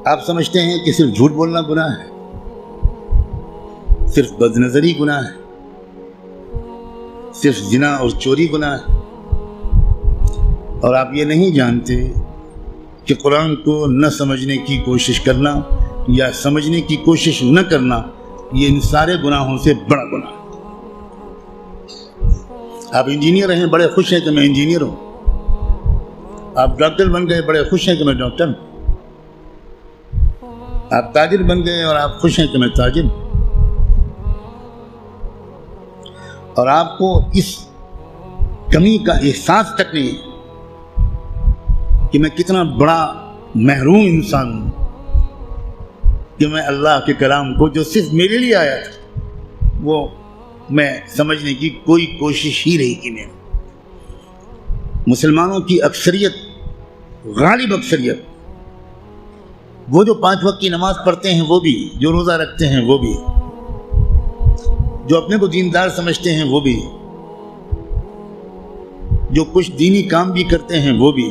آپ سمجھتے ہیں کہ صرف جھوٹ بولنا گناہ ہے، صرف بد نظری گناہ ہے، صرف زنا اور چوری گناہ ہے، اور آپ یہ نہیں جانتے کہ قرآن کو نہ سمجھنے کی کوشش کرنا یا سمجھنے کی کوشش نہ کرنا یہ ان سارے گناہوں سے بڑا گناہ ہے۔ آپ انجینئر ہیں، بڑے خوش ہیں کہ میں انجینئر ہوں، آپ ڈاکٹر بن گئے، بڑے خوش ہیں کہ میں ڈاکٹر ہوں، آپ تاجر بن گئے اور آپ خوش ہیں کہ میں تاجر ہوں، اور آپ کو اس کمی کا احساس تک نہیں ہے کہ میں کتنا بڑا محروم انسان ہوں کہ میں اللہ کے کلام کو جو صرف میرے لیے آیا تھا وہ میں سمجھنے کی کوئی کوشش ہی نہیں کی۔ میں مسلمانوں کی اکثریت، غالب اکثریت، وہ جو 5 وقت کی نماز پڑھتے ہیں وہ بھی، جو روزہ رکھتے ہیں وہ بھی، جو اپنے کو دیندار سمجھتے ہیں وہ بھی، جو کچھ دینی کام بھی کرتے ہیں وہ بھی،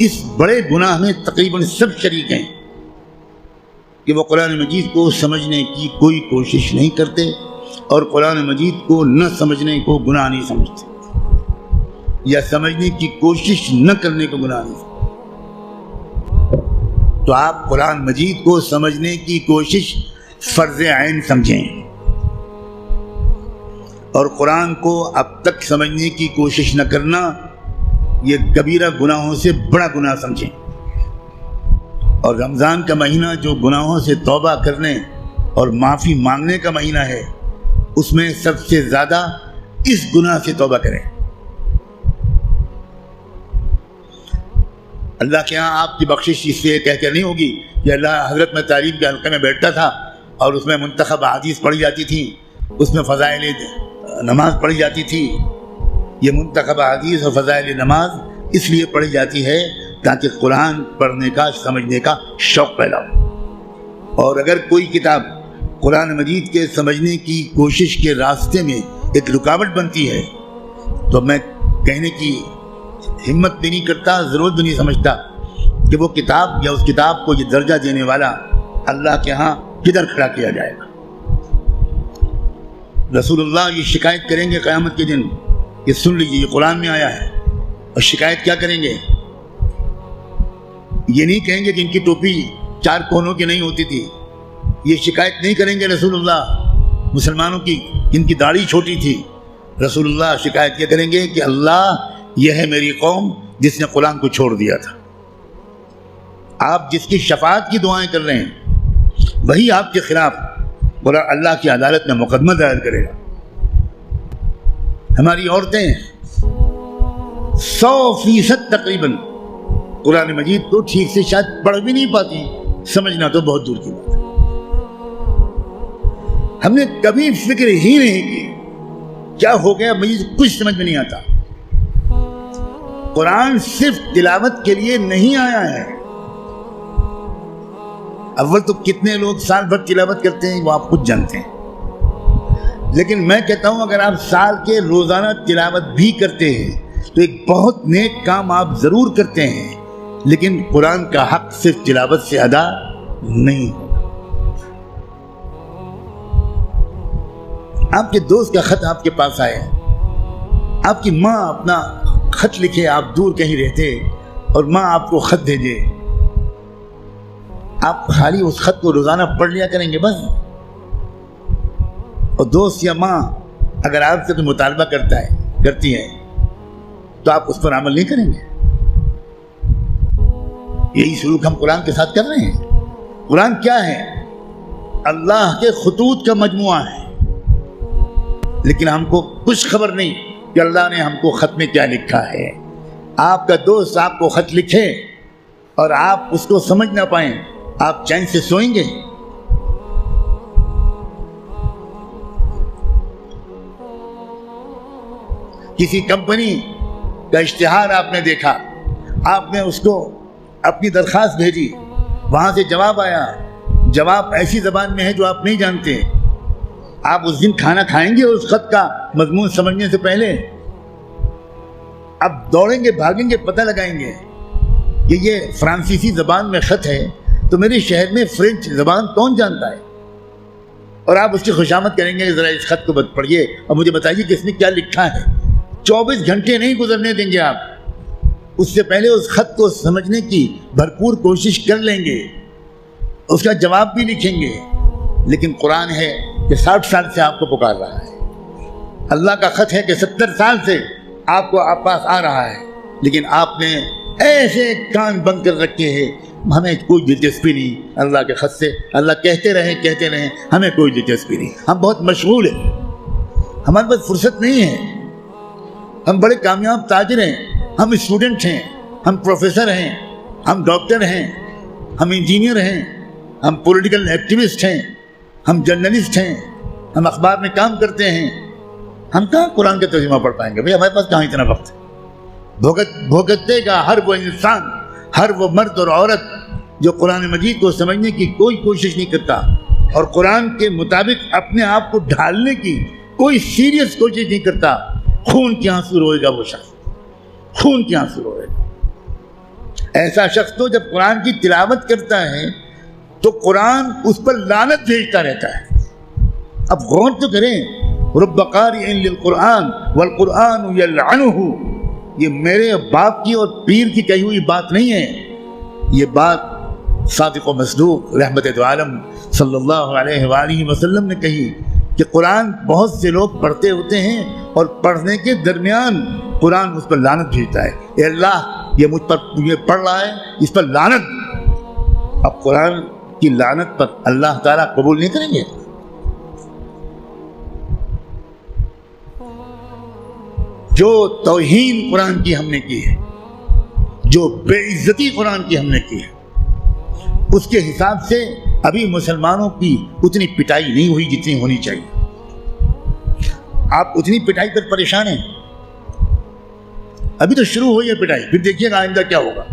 اس بڑے گناہ میں تقریباً سب شریک ہیں کہ وہ قرآن مجید کو سمجھنے کی کوئی کوشش نہیں کرتے اور قرآن مجید کو نہ سمجھنے کو گناہ نہیں سمجھتے، یا سمجھنے کی کوشش نہ کرنے کو گناہ نہیں سمجھتے۔ تو آپ قرآن مجید کو سمجھنے کی کوشش فرض عین سمجھیں، اور قرآن کو اب تک سمجھنے کی کوشش نہ کرنا یہ کبیرہ گناہوں سے بڑا گناہ سمجھیں۔ اور رمضان کا مہینہ جو گناہوں سے توبہ کرنے اور معافی مانگنے کا مہینہ ہے، اس میں سب سے زیادہ اس گناہ سے توبہ کریں۔ اللہ کے ہاں آپ کی بخشش اس سے کہہ کر نہیں ہوگی کہ اللہ حضرت میں تعلیم کے حلقے میں بیٹھتا تھا اور اس میں منتخب احادیث پڑھی جاتی تھی، اس میں فضائل نماز پڑھی جاتی تھی۔ یہ منتخب احادیث اور فضائل نماز اس لیے پڑھی جاتی ہے تاکہ قرآن پڑھنے کا، سمجھنے کا شوق پیدا ہو۔ اور اگر کوئی کتاب قرآن مجید کے سمجھنے کی کوشش کے راستے میں ایک رکاوٹ بنتی ہے تو میں کہنے کی ہمت بھی نہیں کرتا، ضرورت بھی نہیں سمجھتا کہ وہ کتاب یا اس کتاب کو یہ درجہ دینے والا اللہ کے ہاں کدھر کھڑا کیا جائے گا۔ رسول اللہ یہ شکایت کریں گے قیامت کے دن کہ سن لیجیے یہ قرآن میں آیا ہے، اور شکایت کیا کریں گے؟ یہ نہیں کہیں گے کہ ان کی ٹوپی 4 کونوں کی نہیں ہوتی تھی، یہ شکایت نہیں کریں گے رسول اللہ مسلمانوں کی ان کی داڑھی چھوٹی تھی۔ رسول اللہ شکایت کیا کریں گے کہ اللہ یہ ہے میری قوم جس نے قرآن کو چھوڑ دیا تھا۔ آپ جس کی شفاعت کی دعائیں کر رہے ہیں وہی آپ کے خلاف اللہ کی عدالت میں مقدمہ دائر کرے گا۔ ہماری عورتیں 100% تقریباً قرآن مجید کو ٹھیک سے شاید پڑھ بھی نہیں پاتی، سمجھنا تو بہت دور کی بات ہے۔ ہم نے کبھی فکر ہی نہیں کی کیا ہو گیا، مجھے کچھ سمجھ میں نہیں آتا۔ قرآن صرف تلاوت کے لیے نہیں آیا ہے۔ اول تو کتنے لوگ سال بھر تلاوت کرتے ہیں وہ آپ خود جانتے ہیں، لیکن میں کہتا ہوں اگر آپ سال کے روزانہ تلاوت بھی کرتے ہیں تو ایک بہت نیک کام آپ ضرور کرتے ہیں، لیکن قرآن کا حق صرف تلاوت سے ادا نہیں ہوگا۔ آپ کے دوست کا خط آپ کے پاس آئے، آپ کی ماں اپنا خط لکھے، آپ دور کہیں رہتے اور ماں آپ کو خط بھیجے، آپ خالی اس خط کو روزانہ پڑھ لیا کریں گے بس؟ اور دوست یا ماں اگر آپ سے کوئی مطالبہ کرتی ہے تو آپ اس پر عمل نہیں کریں گے؟ یہی سلوک ہم قرآن کے ساتھ کر رہے ہیں۔ قرآن کیا ہے؟ اللہ کے خطوط کا مجموعہ ہے، لیکن ہم کو کچھ خبر نہیں کہ اللہ نے ہم کو خط میں کیا لکھا ہے۔ آپ کا دوست آپ کو خط لکھے اور آپ اس کو سمجھ نہ پائیں، آپ چین سے سوئیں گے؟ کسی کمپنی کا اشتہار آپ نے دیکھا، آپ نے اس کو اپنی درخواست بھیجی، وہاں سے جواب آیا، جواب ایسی زبان میں ہے جو آپ نہیں جانتے، آپ اس دن کھانا کھائیں گے اس خط کا مضمون سمجھنے سے پہلے؟ اب دوڑیں گے، بھاگیں گے، پتہ لگائیں گے کہ یہ فرانسیسی زبان میں خط ہے تو میرے شہر میں فرینچ زبان کون جانتا ہے؟ اور آپ اس کی خوشامد کریں گے کہ ذرا اس خط کو پڑھیے اور مجھے بتائیے کہ اس میں کیا لکھا ہے۔ 24 گھنٹے نہیں گزرنے دیں گے آپ، اس سے پہلے اس خط کو سمجھنے کی بھرپور کوشش کر لیں گے، اس کا جواب بھی لکھیں گے۔ لیکن قرآن ہے کہ 60 سال سے آپ کو پکار رہا ہے، اللہ کا خط ہے کہ 70 سال سے آپ کو آپ پاس آ رہا ہے، لیکن آپ نے ایسے کان بند کر رکھے ہیں، ہمیں کوئی دلچسپی نہیں اللہ کے خط سے، اللہ کہتے رہیں ہمیں کوئی دلچسپی نہیں، ہم بہت مشغول ہیں، ہمارے پاس فرصت نہیں ہے، ہم بڑے کامیاب تاجر ہیں، ہم اسٹوڈنٹ ہیں، ہم پروفیسر ہیں، ہم ڈاکٹر ہیں، ہم انجینئر ہیں، ہم پولیٹیکل ایکٹیوسٹ ہیں، ہم جرنلسٹ ہیں، ہم اخبار میں کام کرتے ہیں، ہم کہاں قرآن کا ترجمہ پڑھ پائیں گے؟ بھئی ہمارے پاس کہاں اتنا وقت ہے؟ بھگتنے کا ہر وہ انسان، ہر وہ مرد اور عورت جو قرآن مجید کو سمجھنے کی کوئی کوشش نہیں کرتا اور قرآن کے مطابق اپنے آپ کو ڈھالنے کی کوئی سیریس کوشش نہیں کرتا، خون کے آنسو روئے گا وہ شخص، خون کے آنسو روئے گا۔ ایسا شخص تو جب قرآن کی تلاوت کرتا ہے تو قرآن اس پر لعنت بھیجتا رہتا ہے۔ اب غور تو کریں، رب قارئ للقرآن والقرآن یلعنہ، یہ میرے باپ کی اور پیر کی کہی ہوئی بات نہیں ہے، یہ بات صادق و مصدوق رحمت دو عالم صلی اللہ علیہ وآلہ وسلم نے کہی کہ قرآن بہت سے لوگ پڑھتے ہوتے ہیں اور پڑھنے کے درمیان قرآن اس پر لعنت بھیجتا ہے، اے اللہ یہ مجھ پر یہ پڑھ رہا ہے، اس پر لعنت۔ اب قرآن کی لعنت پر اللہ تعالیٰ قبول نہیں کریں گے؟ جو توہین قرآن کی ہم نے کی ہے، جو بے عزتی قرآن کی ہم نے کی ہے، اس کے حساب سے ابھی مسلمانوں کی اتنی پٹائی نہیں ہوئی جتنی ہونی چاہیے۔ آپ اتنی پٹائی پر پریشان ہیں، ابھی تو شروع ہوئی ہے پٹائی، پھر دیکھیے گا آئندہ کیا ہوگا۔